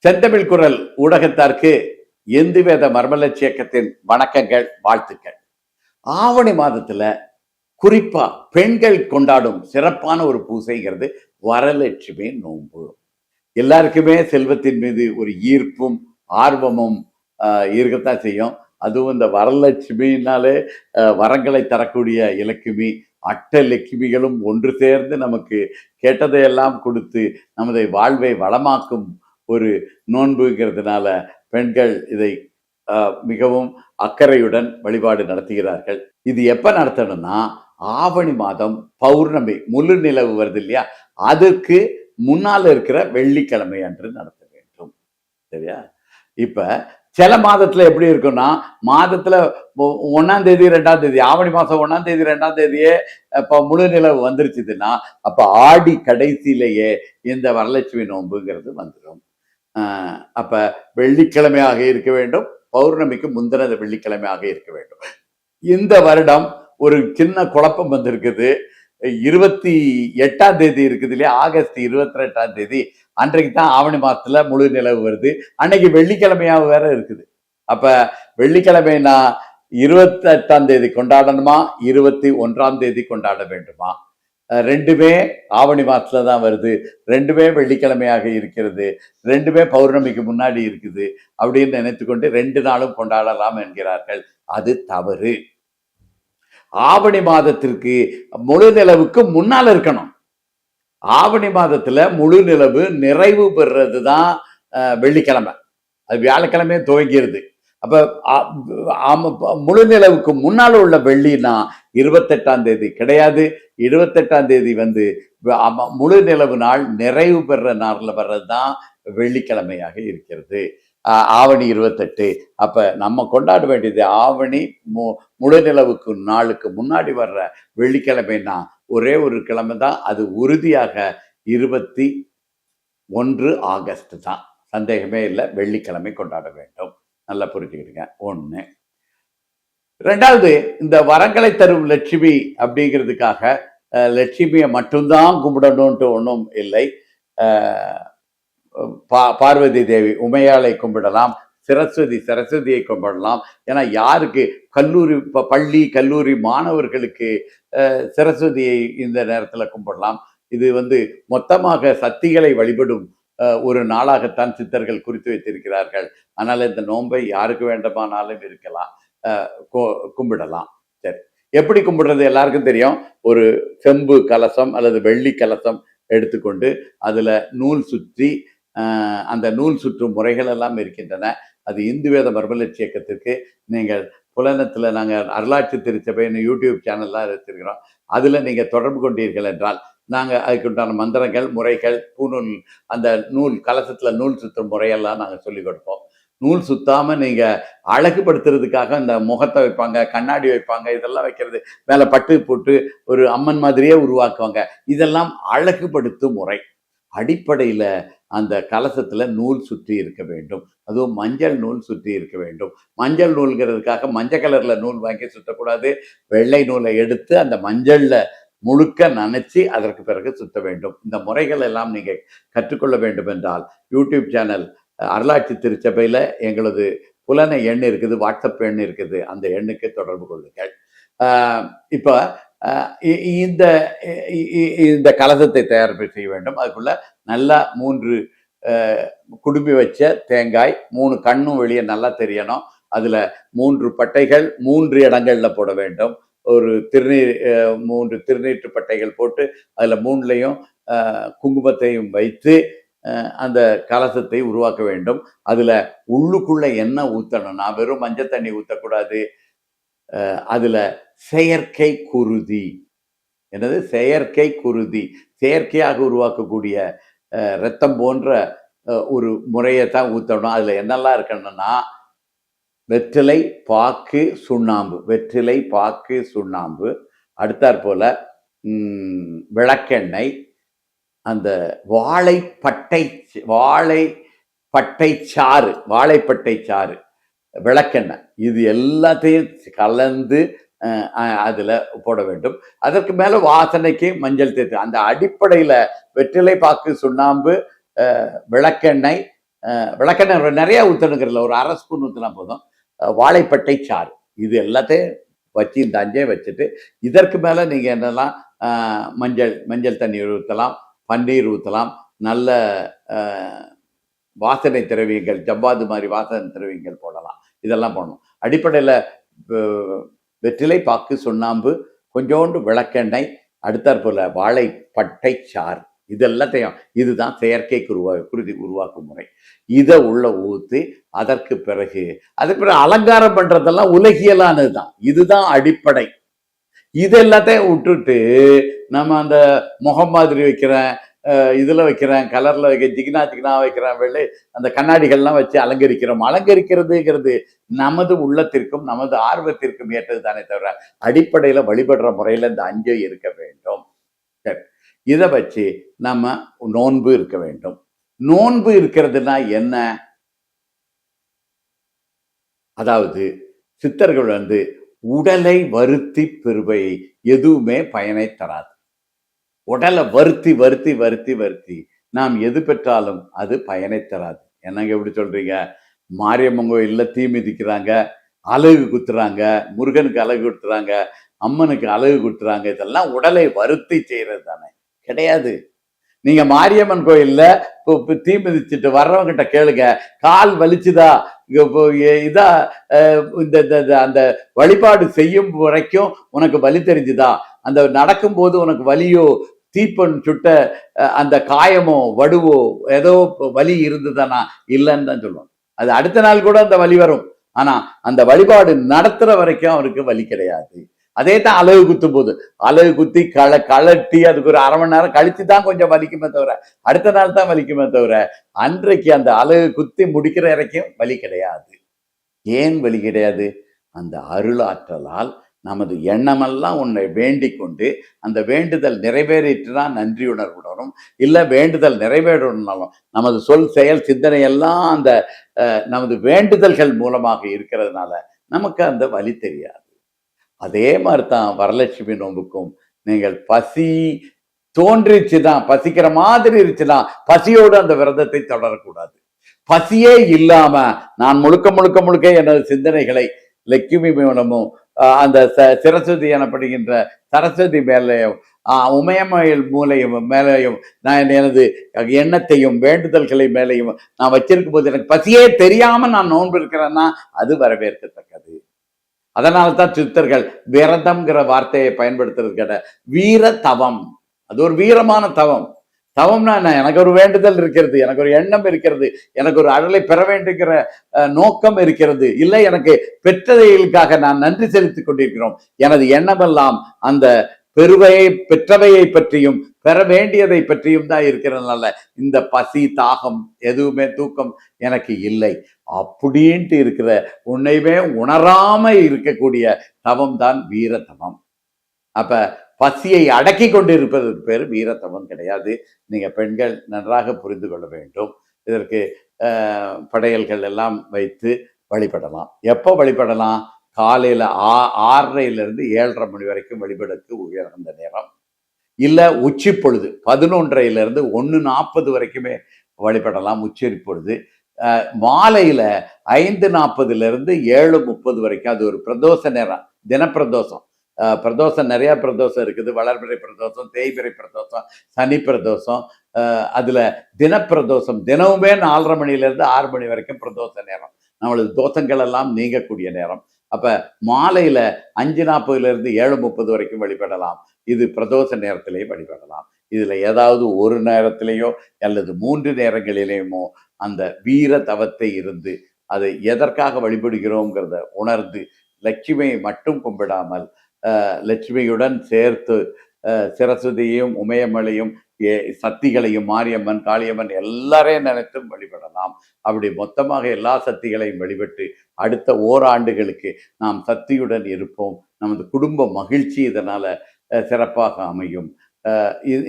செந்தமிழ் குரல் ஊடகத்தாருக்கு இந்துவேத மர்மலட்சி இயக்கத்தின் வணக்கங்கள், வாழ்த்துக்கள். ஆவணி மாதத்துல குறிப்பா பெண்கள் கொண்டாடும் சிறப்பான ஒரு பூசைங்கிறது வரலட்சுமி நோன்பு. எல்லாருக்குமே செல்வத்தின் மீது ஒரு ஈர்ப்பும் ஆர்வமும் இருக்கத்தான் செய்யும். அதுவும் இந்த வரலட்சுமினாலே வரங்களை தரக்கூடிய இலக்குமி, அட்டலட்சுமிகளும் ஒன்று சேர்ந்து நமக்கு கேட்டதையெல்லாம் கொடுத்து நமது வாழ்வை வளமாக்கும் ஒரு நோன்புங்கிறதுனால பெண்கள் இதை மிகவும் அக்கறையுடன் வழிபாடு நடத்துகிறார்கள். இது எப்ப நடத்தணும்னா, ஆவணி மாதம் பௌர்ணமி முழு நிலவு வருது இல்லையா, அதுக்கு முன்னால இருக்கிற வெள்ளிக்கிழமை அன்று நடத்த வேண்டும். சரியா? இப்ப சில மாதத்துல எப்படி இருக்கும்னா, மாதத்துல 1ஆம் தேதி 2ஆம் தேதி, ஆவணி மாசம் 1ஆம் தேதி 2ஆம் தேதியே இப்ப முழு நிலவு வந்துருச்சுதுன்னா, அப்ப ஆடி கடைசியிலேயே இந்த வரலட்சுமி நோன்புங்கிறது வந்துடும். அப்ப வெள்ளிக்கிழமையாக இருக்க வேண்டும், பௌர்ணமிக்கு முந்தின வெள்ளிக்கிழமையாக இருக்க வேண்டும். இந்த வருடம் ஒரு சின்ன குழப்பம் வந்திருக்குது. 28ஆம் தேதி இருக்குது இல்லையா, ஆகஸ்ட் 28ஆம் தேதி அன்றைக்கு தான் ஆவணி மாசத்துல முழு நிலவு வருது. அன்னைக்கு வெள்ளிக்கிழமையாக வேற இருக்குது. அப்ப வெள்ளிக்கிழமைனா 28ஆம் தேதி கொண்டாடணுமா, 21ஆம் தேதி கொண்டாட வேண்டுமா? ரெண்டுமே ஆவணி மாசத்துல தான் வருது, ரெண்டுமே வெள்ளிக்கிழமையாக இருக்கிறது, ரெண்டுமே பௌர்ணமிக்கு முன்னாடி இருக்குது அப்படின்னு நினைத்து கொண்டு 2 நாளும் கொண்டாடலாம் என்கிறார்கள். அது தவறு. ஆவணி மாதத்திற்கு முழு நிலவுக்கு முன்னால இருக்கணும். ஆவணி மாதத்துல முழு நிலவு நிறைவு பெறுறது தான் வெள்ளிக்கிழமை, அது வியாழக்கிழமையே துவங்கிருது. அப்ப முழு நிலவுக்கு முன்னால உள்ள வெள்ளினா 28ஆம் தேதி கிடையாது. 28ஆம் தேதி முழு நிலவு நாள் நிறைவு பெற நாள்ல வர்றதுதான் வெள்ளிக்கிழமையாக இருக்கிறது, ஆவணி 28. அப்ப நம்ம கொண்டாட வேண்டியது ஆவணி முழு நிலவுக்கு நாளுக்கு முன்னாடி வர்ற வெள்ளிக்கிழமைனா ஒரே ஒரு கிழமை தான், அது உறுதியாக 21 ஆகஸ்ட் தான், சந்தேகமே இல்லை. வெள்ளிக்கிழமை கொண்டாட வேண்டும், நல்லா புரிஞ்சுக்கிடுங்க. 1. 2வது, இந்த வரங்களை தரும் லட்சுமி அப்படிங்கிறதுக்காக லட்சுமியை மட்டும்தான் கும்பிடணும்ட்டு ஒன்றும் இல்லை. பார்வதி தேவி உமையாளை கும்பிடலாம், சரஸ்வதியை கும்பிடலாம். ஏன்னா யாருக்கு பள்ளி கல்லூரி மாணவர்களுக்கு சரஸ்வதியை இந்த நேரத்தில் கும்பிடலாம். இது மொத்தமாக சக்திகளை வழிபடும் ஒரு நாளாகத்தான் சித்தர்கள் குறித்து வைத்திருக்கிறார்கள். அதனால இந்த நோன்பை யாருக்கு வேண்டுமானாலும் இருக்கலாம், கும்பிடலாம். சரி, எப்படி கும்பிடுறது எல்லாருக்கும் தெரியும். ஒரு செம்பு கலசம் அல்லது வெள்ளி கலசம் எடுத்துக்கொண்டு அதுல நூல் சுற்றி, அந்த நூல் சுற்றும் முறைகள் எல்லாம் இருக்கின்றன. அது இந்துவேத மர்மலட்சி இயக்கத்திற்கு நீங்கள் புலனத்துல நாங்கள் அருளாட்சி திருச்சபைன்னு யூடியூப் சேனல்லாம் வச்சிருக்கிறோம். அதுல நீங்க தொடர்பு கொண்டீர்கள் என்றால் நாங்கள் அதுக்குண்டான மந்திரங்கள், முறைகள், பூநூல், அந்த நூல் கலசத்துல நூல் சுற்றும் முறையெல்லாம் நாங்கள் சொல்லிக் கொடுப்போம். நூல் சுத்தாம நீங்க அழகுபடுத்துறதுக்காக இந்த முகத்தை வைப்பாங்க, கண்ணாடி வைப்பாங்க, இதெல்லாம் வைக்கிறது, மேல பட்டு போட்டு ஒரு அம்மன் மாதிரியே உருவாக்குவாங்க. இதெல்லாம் அழகுபடுத்தும் முறை. அடிப்படையில அந்த கலசத்துல நூல் சுற்றி இருக்க வேண்டும், அதுவும் மஞ்சள் நூல் சுற்றி இருக்க வேண்டும். மஞ்சள் நூல்கிறதுக்காக மஞ்சள் கலர்ல நூல் வாங்கி சுத்தக்கூடாது. வெள்ளை நூலை எடுத்து அந்த மஞ்சள்ல முழுக்க நனைச்சி அதற்கு பிறகு சுத்த வேண்டும். இந்த முறைகள் எல்லாம் நீங்க கற்றுக்கொள்ள வேண்டும் என்றால் யூடியூப் சேனல் அருளாட்சி திருச்சபையில எங்களது புலனை எண் இருக்குது, வாட்ஸ்அப் எண் இருக்குது, அந்த எண்ணுக்கு தொடர்பு கொள்ளுங்கள். இப்ப இந்த கலசத்தை தயார் செய்ய வேண்டும். அதுக்குள்ள நல்லா 3 குடுமி வச்ச தேங்காய், 3 கண்ணும் வெளியே நல்லா தெரியணும். அதுல 3 பட்டைகள் 3 இடங்கள்ல போட வேண்டும். ஒரு 3 திருநீற்று பட்டைகள் போட்டு அதுல 3லையும் குங்குமத்தையும் வைத்து அந்த கலசத்தை உருவாக்க வேண்டும். அதுல உள்ளுக்குள்ள எண்ணெய் ஊத்தணும்னா வெறும் மஞ்சள் தண்ணி ஊத்தக்கூடாது. அதுல செயற்கை குருதி, என்னது செயற்கை குருதி, செயற்கையாக உருவாக்கக்கூடிய ரத்தம் போன்ற ஒரு முறையை தான் ஊத்தணும். அதுல என்னெல்லாம் இருக்கணும்னா வெற்றிலை, பாக்கு, சுண்ணாம்பு, வெற்றிலை, பாக்கு, சுண்ணாம்பு, அடுத்தாற் போல விளக்கெண்ணெய், அந்த வாழைப்பட்டை சாறு, விளக்கெண்ணெய், இது எல்லாத்தையும் கலந்து அதுல போட வேண்டும். அதற்கு மேல வாசனைக்கு மஞ்சள் தேய்த்து, அந்த அடிப்படையில வெற்றிலை, பாக்கு, சுண்ணாம்பு, விளக்கெண்ணெய், விளக்கெண்ணெய் நிறையா ஊற்றணுங்கிறதுல ஒரு அரை ஸ்பூன் ஊற்றினா போதும். வாழைப்பட்டை சாறு இது எல்லாத்தையும் வச்சு இந்த அஞ்சையும் வச்சுட்டு இதற்கு மேலே நீங்கள் என்னெல்லாம் மஞ்சள் தண்ணீர் ஊற்றலாம், பன்னீர் ஊற்றலாம், நல்ல வாசனை திரவியங்கள் ஜவ்வாது மாதிரி வாசனை திரவியங்கள் போடலாம். இதெல்லாம் போடணும். அடிப்படையில் வெற்றிலை பாக்கு, சுண்ணாம்பு, கொஞ்சோண்டு விளக்கெண்ணெய், அடுத்தாற்போல் வாழைப்பட்டை சாறு இது எல்லாத்தையும் இதுதான் செயற்கை குருதி உருவாக்கும் முறை. இதை உள்ள ஊற்றி அதற்கு பிறகு அலங்காரம் பண்றதெல்லாம் உலகியலானது தான். இதுதான் அடிப்படை. இது எல்லாத்தையும் விட்டுட்டு நம்ம அந்த முகம் மாதிரி வைக்கிறேன், இதில் வைக்கிறேன், கலரில் வைக்க ஜிகினா வைக்கிறேன், வெள்ளை அந்த கண்ணாடிகள்லாம் வச்சு அலங்கரிக்கிறதுங்கிறது நமது உள்ளத்திற்கும் நமது ஆர்வத்திற்கும் ஏற்றது தானே தவிர அடிப்படையில் வழிபடுற முறையில் இந்த அஞ்சு இருக்க வேண்டும். சரி, இதை வச்சு நம்ம நோன்பு இருக்க வேண்டும். நோன்பு இருக்கிறதுனா என்ன? அதாவது சித்தர்கள் உடலை வருத்தி பெறுவை எதுவுமே பயனை தராது. உடலை வருத்தி நாம் எது பெற்றாலும் அது பயனை தராது. என்னங்க எப்படி சொல்றீங்க? மாரியம்மன் கோயில்ல தீ மிதிக்கிறாங்க, அலகு குத்துறாங்க, முருகனுக்கு அலகு குத்துறாங்க, அம்மனுக்கு அலகு குத்துறாங்க. இதெல்லாம் உடலை வருத்தி செய்யறது தானே, கிடையாது. நீங்க மாரியம்மன் கோயில்ல தீ மிதிச்சுட்டு வர்றவங்கிட்ட கேளுங்க, கால் வலிச்சுதா, இதா இந்த அந்த வழிபாடு செய்யும் வரைக்கும் உனக்கு வலி தெரிஞ்சுதா, அந்த நடக்கும் போது உனக்கு வலியோ, தீப்பன் சுட்ட அந்த காயமோ வடுவோ ஏதோ வலி இருந்ததுதானா? இல்லைன்னு தான் சொல்லுவோம். அது அடுத்த நாள் கூட அந்த வலி வரும். ஆனா அந்த வழிபாடு நடத்துற வரைக்கும் அவருக்கு வலி கிடையாது. அதே தான் அலகு குத்தும் போது, அலகு குத்தி கழட்டி அதுக்கு ஒரு அரை மணி நேரம் கழிச்சு தான் கொஞ்சம் வலிக்குமே தவிர அடுத்த நாள் தான் வலிக்குமே தவிர அன்றைக்கு அந்த அலகு குத்தி முடிக்கிற வரைக்கும் வலி கிடையாது. ஏன் வலி கிடையாது? அந்த அருளாற்றலால் நமது எண்ணமெல்லாம் உன்னை வேண்டிக் கொண்டு அந்த வேண்டுதல் நிறைவேறிட்டுனா நன்றியுணர்வுடனும், இல்லை வேண்டுதல் நிறைவேறனாலும் நமது சொல் செயல் சிந்தனை எல்லாம் அந்த நமது வேண்டுதல்கள் மூலமாக இருக்கிறதுனால நமக்கு அந்த வலி தெரியாது. அதே மாதிரி தான் வரலட்சுமி நோன்புக்கும். நீங்கள் பசி தோன்றிச்சுதான், பசிக்கிற மாதிரி இருந்துச்சுன்னா பசியோடு அந்த விரதத்தை தொடரக்கூடாது. பசியே இல்லாம நான் முழுக்க எனது சிந்தனைகளை லட்சுமி மூலமும் அந்த சரஸ்வதி எனப்படுகின்ற சரஸ்வதி மேலையும் உமையமயில் மேலையும் நான் எனது எண்ணத்தையும் வேண்டுதல்களை மேலையும் நான் வச்சிருக்கும் போது எனக்கு பசியே தெரியாம நான் நோன்பு இருக்கிறேன்னா அது வரவேற்கத்தக்கது. அதனால தான் சித்தர்கள் விரதம்ங்கிற வார்த்தையை பயன்படுத்துறது கேட்ட வீர தவம். அது ஒரு வீரமான தவம். தவம்னா என்ன? எனக்கு ஒரு வேண்டுதல் இருக்கிறது, எனக்கு ஒரு எண்ணம் இருக்கிறது, எனக்கு ஒரு அழலை பெற வேண்டுங்கிற நோக்கம் இருக்கிறது, இல்லை எனக்கு பெற்றதைகளுக்காக நான் நன்றி செலுத்திக் கொண்டிருக்கிறோம். எனது எண்ணமெல்லாம் அந்த பெற்றவையை பற்றியும் பெற வேண்டியதை பற்றியும் தான் இருக்கிறதுனால இந்த பசி தாகம் எதுவுமே தூக்கம் எனக்கு இல்லை அப்படின்ட்டு இருக்கிற உன்னையுமே உணராம இருக்கக்கூடிய தவம் தான் வீரத்தவம். அப்ப பசியை அடக்கி கொண்டு இருப்பதற்கு பேர் வீரத்தவம் கிடையாது. நீங்க பெண்கள் நன்றாக புரிந்து கொள்ள வேண்டும். இதற்கு படையல்கள் எல்லாம் வைத்து வழிபடலாம். எப்போ வழிபடலாம்? காலையில 6:30 7:30 மணி வரைக்கும் வழிபடுக்கு உயர்ந்த நேரம். இல்ல உச்சி பொழுது 11:30 1:40 வரைக்குமே வழிபடலாம் உச்சரி பொழுது. மாலையில 5:40 7:30 வரைக்கும் அது ஒரு பிரதோஷ நேரம், தினப்பிரதோஷம். பிரதோஷம் நிறைய பிரதோஷம் இருக்குது. வளர்பிறை பிரதோஷம், தேய்பிறை பிரதோஷம், சனி பிரதோஷம். அதுல தினப்பிரதோஷம் தினமுமே 4:30 மணிலேருந்து 6 மணி வரைக்கும் பிரதோஷ நேரம். நம்மளது தோஷங்கள் எல்லாம் நீங்கக்கூடிய நேரம். அப்ப மாலையில 5:40 7:30 வரைக்கும் வழிபடலாம். இது பிரதோஷ நேரத்திலேயே வழிபடலாம். இதுல ஏதாவது ஒரு நேரத்திலேயோ அல்லது 3 நேரங்களிலேயுமோ அந்த வீர தவத்தை இருந்து அதை எதற்காக வழிபடுகிறோங்கிறத உணர்ந்து லட்சுமியை மட்டும் கும்பிடாமல் லட்சுமியுடன் சேர்த்து சரஸ்வதியையும் உமையம்மளையும் சக்திகளையும் மாரியம்மன் காளியம்மன் எல்லாரையும் நினைத்தும் வழிபடலாம். அப்படி மொத்தமாக எல்லா சக்திகளையும் வழிபட்டு அடுத்த ஓராண்டுகளுக்கு நாம் சக்தியுடன் இருப்போம். நமது குடும்ப மகிழ்ச்சி இதனால சிறப்பாக அமையும்.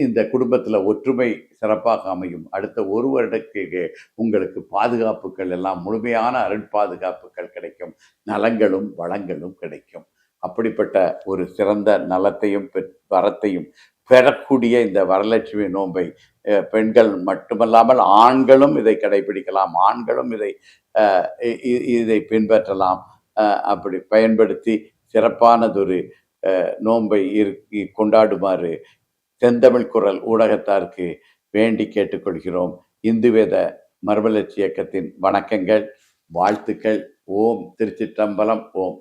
இந்த குடும்பத்தில் ஒற்றுமை சிறப்பாக அமையும். அடுத்த ஒரு வருடத்துக்கு உங்களுக்கு பாதுகாப்புகள் எல்லாம் முழுமையான அருட்பாதுகாப்புகள் கிடைக்கும். நலங்களும் வளங்களும் கிடைக்கும். அப்படிப்பட்ட ஒரு சிறந்த நலத்தையும் வரத்தையும் பெறக்கூடிய இந்த வரலட்சுமி நோன்பை பெண்கள் மட்டுமல்லாமல் ஆண்களும் இதை கடைபிடிக்கலாம், ஆண்களும் இதை பின்பற்றலாம். அப்படி பயன்படுத்தி சிறப்பானதொரு நோன்பை கொண்டாடுமாறு செந்தமிழ் குரல் ஊடகத்தாருக்கு வேண்டி கேட்டுக்கொள்கிறோம். இந்து வேத மறுமலர்ச்சி இயக்கத்தின் வணக்கங்கள், வாழ்த்துக்கள். ஓம் திருச்சிற்றம்பலம். ஓம்